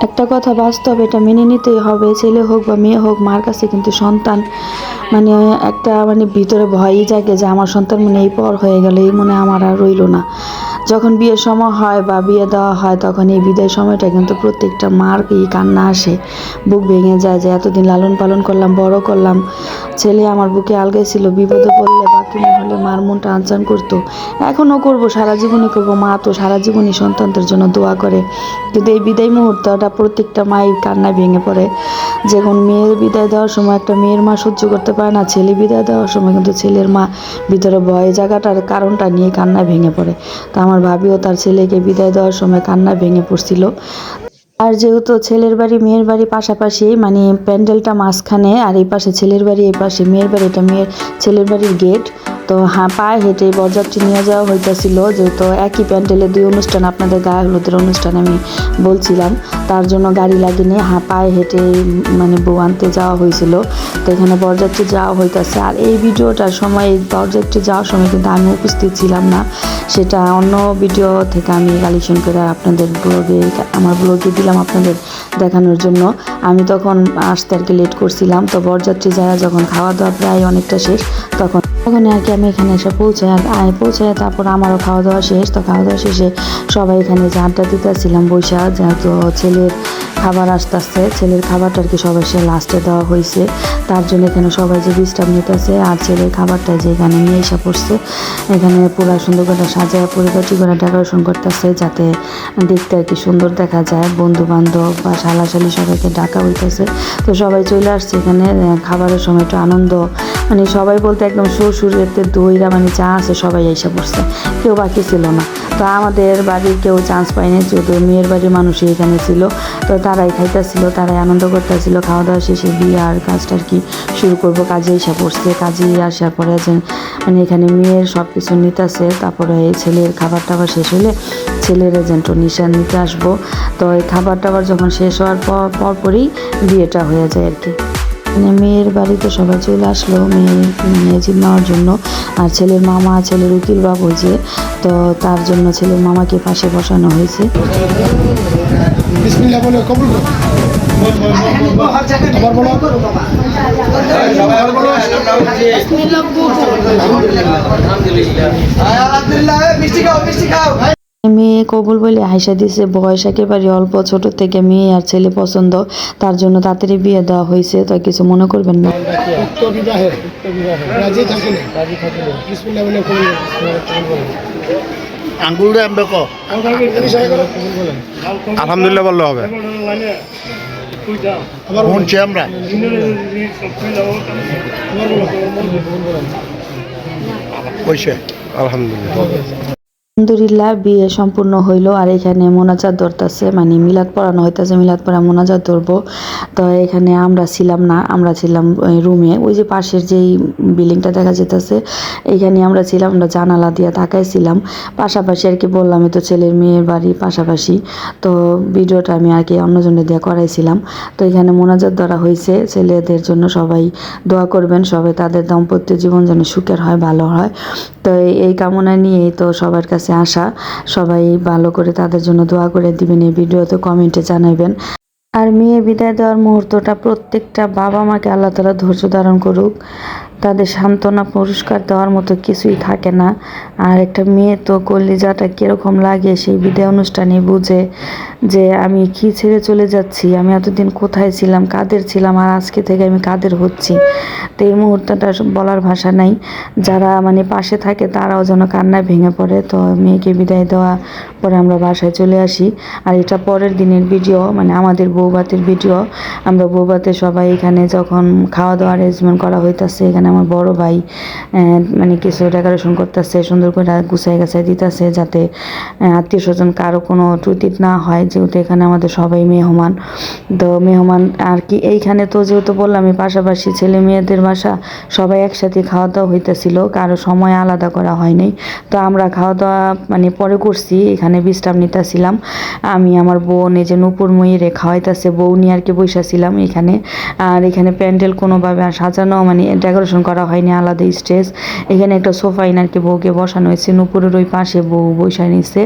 একটা কথা বাস্তব, এটা মেনে নিতেই হবে। ছেলে হোক বা মেয়ে হোক, মার কাছে কিন্তু সন্তান মানে একটা ভিতরে ভয়ই জাগে যে আমার সন্তান এই পর হয়ে গেল, এই মনে আমার আর রইল না। যখন বিয়ের সময় হয় বা বিয়ে দেওয়া হয়, তখন এই বিদায় সময়টা কিন্তু প্রত্যেকটা মার কান্না আসে, বুক ভেঙে যায় যে এতদিন লালন পালন করলাম, বড় করলাম, ছেলে আমার বুকে আলগাই ছিল, বিপদে পড়লে বা কিনা হলে মার মনটা আনচান করতো। এখনও করব, সারা জীবনই করব। মা তো সারা জীবনই সন্তানদের জন্য দোয়া করে, কিন্তু এই বিদায় মুহূর্তটা প্রত্যেকটা মাই কান্নায় ভেঙে পড়ে। যখন মেয়ের বিদায় দেওয়ার সময় একটা মেয়ের মা সহ্য করতে পারে না, ছেলে বিদায় দেওয়ার সময় কিন্তু ছেলের মা ভিতরে ভয় জায়গাটার কারণটা নিয়ে কান্নায় ভেঙে পড়ে। তো আমার ভাবিও তার ছেলেকে বিদায় দেওয়ার সময় কান্নায় ভেঙে পড়ছিল। আর যেহেতু ছেলের বাড়ি মেয়ের বাড়ি পাশাপাশি, প্যান্ডেলটা মাঝখানে, আর এই পাশে ছেলের বাড়ি, এই পাশে মেয়ের বাড়ি, এটা ছেলের বাড়ির গেট। তো পায়ে হেঁটে বরযাত্রী নিয়ে যাওয়া হইতেছিল, যেহেতু একই প্যান্ডেলে দুই অনুষ্ঠান, আপনাদের গায়ে হলুদের অনুষ্ঠান আমি বলছিলাম, তার জন্য গাড়ি লাগেনি, পায়ে হেঁটে বউ আনতে যাওয়া হয়েছিল। তো এখানে বরযাত্রী যাওয়া হইতেছে। আর এই ভিডিওটার সময়, বরযাত্রী যাওয়ার সময় কিন্তু আমি উপস্থিত ছিলাম না, সেটা অন্য ভিডিও থেকে আমি কালেকশন করে আপনাদের আমার ব্লগে দিলাম আপনাদের দেখানোর জন্য। আমি তখন আসতে লেট করছিলাম। তো বরযাত্রী যারা যখন খাওয়া দাওয়া প্রায় অনেকটা শেষ, তখন আমি এখানে এসে পৌঁছায় তারপর আমারও খাওয়া দাওয়া শেষ। তো খাওয়া দাওয়া শেষে সবাই এখানে যে আড্ডা দিতেছিলাম বৈশা, যেহেতু ছেলের খাবার আসতে ছেলের খাবারটা সবাই সে লাস্টে দেওয়া হয়েছে, তার জন্য এখানে সবাই যে বিশ্রাম নিতেছে। আর ছেলের খাবারটা যে এখানে নিয়ে এসে পড়ছে, এখানে পুরো সুন্দর করে সাজায় পরিপাটি করে ডেকোরেশন করতেছে, যাতে দেখতে সুন্দর দেখা যায়। বন্ধু বান্ধব বা শালাশালি সবাইকে ডাকা হইতেছে। তো সবাই চলে আসছে এখানে খাবারের সময়, একটু আনন্দ, সবাই বলতে একদম সুরেতে দইরা চা আছে, সবাই এসে পড়ছে, কেউ বাকি ছিল না। তো আমাদের বাড়ির কেউ চান্স পায়নি, যেহেতু মেয়ের বাড়ির মানুষই এখানে ছিল। তো তারাই খাইতেছিল, তারাই আনন্দ করতেছিল। খাওয়া দাওয়া শেষে বিয়ে আর কাজটা শুরু করবো। কাজে এসে পড়ছে, কাজে আসার পরে যে এখানে মেয়ের সব কিছু নিতেছে। তারপরে ছেলের খাবার টাবার শেষ হলে ছেলের এজেন্টও নিশান নিতে আসবো। তো এই খাবার টাবার যখন শেষ হওয়ার পরপরই বিয়েটা হয়ে যায় আর কি। মেয়ের বাড়িতে সবাই চলে আসলো মেয়ে নেওয়ার জন্য। আর ছেলের মামা, ছেলের উকিল বাবু হয়েছে, তো তার জন্য ছেলের মামাকে পাশে বসানো হয়েছে। মেয়ে কবুল বলে হাইসা দিছে। বয়স একেবারে অল্প, ছোট থেকে মেয়ে আর ছেলে পছন্দ, তার জন্য তাড়াতাড়ি বিয়ে দেওয়া হয়েছে। তো কিছু মনে করবেন না। আলহামদুলিল্লাহ বললে হবে। আমরা আলহামদুলিল্লাহ বিয়ে সম্পূর্ণ হইল। আর এখানে মোনাজাত ধরতেছে, মিলাদ পড়ানো হইতেছে, মিলাদ পড়া মোনাজাত ধরবো। তো এখানে আমরা ছিলাম না, আমরা ছিলাম রুমে, ওই যে পাশের যেই বিল্ডিংটা দেখা যেতেছে, এইখানে আমরা ছিলাম। আমরা জানালা দিয়ে তাকাইছিলাম, পাশাপাশি বললাম, তো ছেলের মেয়ের বাড়ি পাশাপাশি। তো ভিডিওটা আমি অন্যজনের দিয়ে করাইছিলাম। তো এখানে মোনাজাত ধরা হয়েছে ছেলেদের জন্য, সবাই দোয়া করবেন, সবাই তাদের দাম্পত্য জীবন যেন সুখের হয়, ভালো হয়। তো এই কামনা নিয়েই তো সবার কাছে আসা, সবাই ভালো করে তাদের জন্য দোয়া করে দিবেন, এই ভিডিওতে কমেন্টে জানাবেন। আর মেয়ে বিদায় দেওয়ার মুহূর্তটা প্রত্যেকটা বাবা মাকে আল্লাহ তাআলা ধৈর্য ধারণ করুক, তাদের সান্ত্বনা পুরস্কার দেওয়ার মতো কিছুই থাকে না। আর একটা মেয়ে তো কলিজাটা কীরকম লাগে সেই বিদায় অনুষ্ঠানে বুঝে, যে আমি কি ছেড়ে চলে যাচ্ছি, আমি এতদিন কোথায় ছিলাম, কাদের ছিলাম, আর আজকে থেকে আমি কাদের হচ্ছি। তো এই মুহূর্তটা বলার ভাষা নাই। যারা পাশে থাকে তারাও যেন কান্নায় ভেঙে পড়ে। তো মেয়েকে বিদায় দেওয়া পরে আমরা বাসায় চলে আসি। আর এটা পরের দিনের ভিডিও, আমাদের বউভাতের ভিডিও। আমরা বউভাতে সবাই এখানে যখন খাওয়া দাওয়া অ্যারেঞ্জমেন্ট করা হইতেছে, এখানে আমার বড় ভাই কিছু ডেকোরেশন করতেছে, সুন্দর করে গুছাই গাছাই দিতেছে, যাতে আত্মীয় স্বজন কারো কোনো ত্রুটি না হয়, যেহেতু এখানে আমাদের সবাই মেহমান। তো মেহমান আর এইখানে তো যেহেতু বললাম পাশাপাশি ছেলে মেয়েদের বাসা, সবাই একসাথে খাওয়া দাওয়া হইতেছিল, কারো সময় আলাদা করা হয়নি। তো আমরা খাওয়া দাওয়া পরে করছি, এখানে বিশ্রাম নিতেছিলাম। আমি আমার বোন এই যে নূপুরময়ী রে খাওয়াইতেছে, বউ নিয়ে বসেছিলাম এখানে। আর এখানে প্যান্ডেল কোনোভাবে সাজানো ডেকোরেশন ডেকোরেশন করা হয়নি, আলাদা স্টেজ। এখানে একটা সোফা আর কি বউকে বসানো হয়েছে, নুপুরের ওই পাশে বউ বসে নিছে।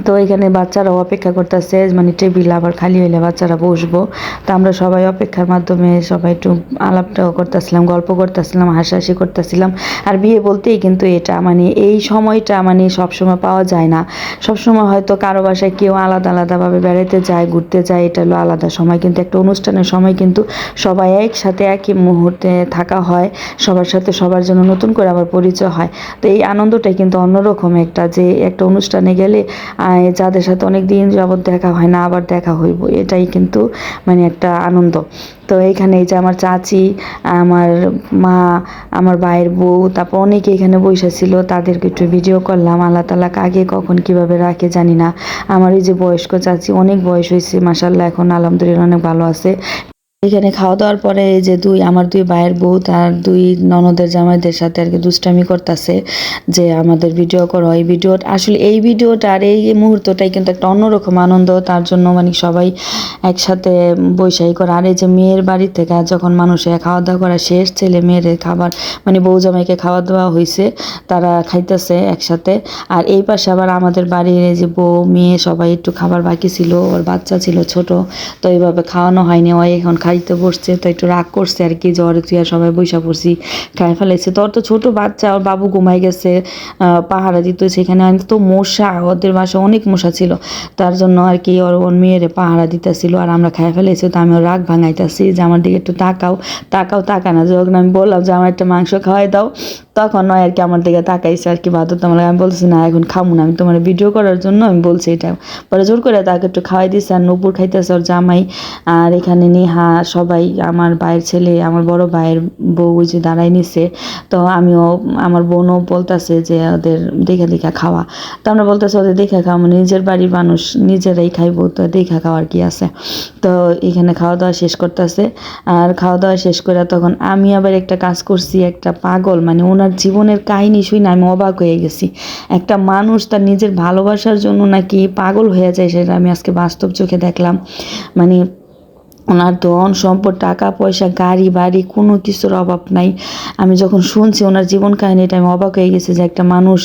তো এখানে বাচ্চারাও অপেক্ষা করতেছে, মানে টেবিল আবার খালি হইলে বাচ্চারা বসবো। তো আমরা সবাই অপেক্ষার মাধ্যমে সবাই একটু আলাপটাও করতেছিলাম, গল্প করতেছিলাম, হাসাহাসি করতেছিলাম। আর বিয়ে বলতেই কিন্তু এটা মানে এই সময়টা মানে সবসময় পাওয়া যায় না। সবসময় হয়তো কারো বাসায় কেউ আলাদা আলাদাভাবে বেড়াতে যায়, ঘুরতে যায়, এটা হলো আলাদা সময়। কিন্তু একটা অনুষ্ঠানের সময় কিন্তু সবাই একসাথে একই মুহূর্তে থাকা হয়, সবার সাথে সবার জন্য নতুন করে আবার পরিচয় হয়। তো এই আনন্দটাই কিন্তু অন্যরকম একটা, যে একটা অনুষ্ঠানে গেলে যাদের সাথে অনেক দিন যাবৎ দেখা হয় না আবার দেখা হইব, এটাই কিন্তু মানে একটা আনন্দ। তো এইখানে এই যে আমার চাচি, আমার মা, আমার ভাইয়ের বউ, তারপর অনেকে এখানে বসে ছিল, তাদেরকে একটু ভিডিও করলাম। আল্লাহ তাআলা কাকে কখন কিভাবে রাখে জানি না। আমার এই যে বয়স্ক চাচি, অনেক বয়স হয়েছে, মাশাআল্লাহ এখন আলহামদুলিল্লাহ অনেক ভালো আছে। এখানে খাওয়া দাওয়ার পরে এই যে আমার দুই ভাইয়ের বউ তার দুই ননদের জামাইদের সাথে আর কি দুষ্টামি করতেছে যে আমাদের ভিডিও করো। এই ভিডিও আসলে এই ভিডিওটা আর এই মুহূর্তটাই কিন্তু একটা অন্যরকম আনন্দ, তার জন্য মানে সবাই একসাথে বৈশাখী করে। আর এই যে মেয়ের বাড়ি থেকে যখন মানুষের খাওয়া দাওয়া করা শেষ, ছেলে মেয়ের খাবার মানে বউ জামাইকে খাওয়া দাওয়া হয়েছে, তারা খাইতেছে একসাথে। আর এই পাশে আবার আমাদের বাড়ির এই যে বউ মেয়ে সবাই একটু খাবার বাকি ছিল, ওর বাচ্চা ছিল ছোট, তো এইভাবে খাওয়ানো হয়নি। ওই এখন খাইতে বসছে, তো একটু রাগ করছে আর কি, জ্বরে তুই আর সবাই বৈশা পড়ছি, খাই ফেলাইছে। তো ওর তো ছোট বাচ্চা, ওর বাবু ঘুমাই গেছে, পাহারা দিত সেখানে। তো মশা, ওদের বাসায় অনেক মশা ছিল, তার জন্য আর কি ওর মেয়েরে পাহারা দিতেছিল। আর আমরা খাই ফেলেছি, তো আমি ওর রাগ ভাঙাইতেছি যে আমার দিকে একটু তাকাও তাকাও, তাকা না। যখন আমি বললাম যে আমার একটা মাংস খাওয়াই দাও, তখন নয় আর কি আমার দিকে তাকাইছে আর কি বাধ্যতামূলক। আমি বলছি না এখন খাবো না, আমি তোমার ভিডিও করার জন্য আমি বলছি এটা। পরে জোর করে তাকে একটু খাওয়াই দিচ্ছে। আর নূপুর খাইতেছে, ওর জামাই, আর এখানে নেহা, সবাই, আমার ভাইয়ের ছেলে, আমার বড় ভাইয়ের বউ ওই যে দাঁড়াই নিছে। তো আমিও, আমার বোনও বলতেছে যে ওদের দেখে দেখে খাওয়া। তো আমরা বলতেছি ওদের দেখে খাওয়া মানে নিজের বাড়ির মানুষ নিজেরাই খাইবো, তো দেখে খাওয়ার কি আছে। তো এখানে খাওয়া দাওয়া শেষ করতেছে। আর খাওয়া দাওয়া শেষ করে তখন আমি আবার একটা কাজ করছি, একটা পাগল মানে ওনার জীবনের কাহিনী শুনে আমি অবাক হয়ে গেছি। একটা মানুষ তার নিজের ভালোবাসার জন্য নাকি পাগল হয়ে যায়, সেটা আমি আজকে বাস্তব চোখে দেখলাম। মানে ওনার ধন সম্পদ, টাকা পয়সা, গাড়ি বাড়ি, কোনো কিছুর অভাব নাই। আমি যখন শুনছি ওনার জীবন কাহিনীটা আমি অবাক হয়ে গেছি যে একটা মানুষ,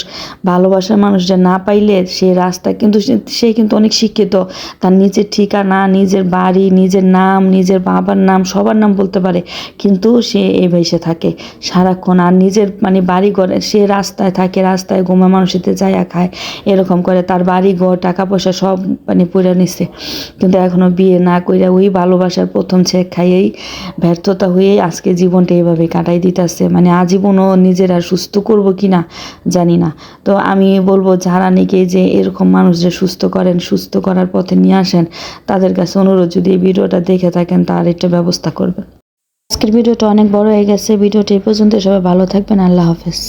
ভালোবাসার মানুষ যে না পাইলে সে রাস্তা, কিন্তু সে কিন্তু অনেক শিক্ষিত, তার নিজের ঠিকানা, নিজের বাড়ি, নিজের নাম, নিজের বাবার নাম, সবার নাম বলতে পারে, কিন্তু সে এই ভেসে থাকে সারাক্ষণ। আর নিজের মানে বাড়ি ঘর, সে রাস্তায় থাকে, রাস্তায় ঘুমা মানুষেতে যায়া খায়, এরকম করে তার বাড়ি ঘর, টাকা পয়সা সব মানে পুরা নিছে, কিন্তু এখনো বিয়ে না কইরা ওই ভালোবাসার প্রথম ছেক খাইয়েই ব্যর্থতা হয়েই আজকে জীবনটা এইভাবে কাটাই দিতেছে। মানে আজীবনও নিজের আর সুস্থ করবো কিনা জানি না। তো আমি বলবো যারা নাকি যে এরকম মানুষদের সুস্থ করেন, সুস্থ করার পথে নিয়ে আসেন, তাদের কাছে অনুরোধ, যদি এই ভিডিওটা দেখে থাকেন তার একটা ব্যবস্থা করবেন। আজকের ভিডিওটা অনেক বড় হয়ে গেছে, ভিডিওটা এই পর্যন্ত। সবাই ভালো থাকবেন, আল্লাহ হাফেজ।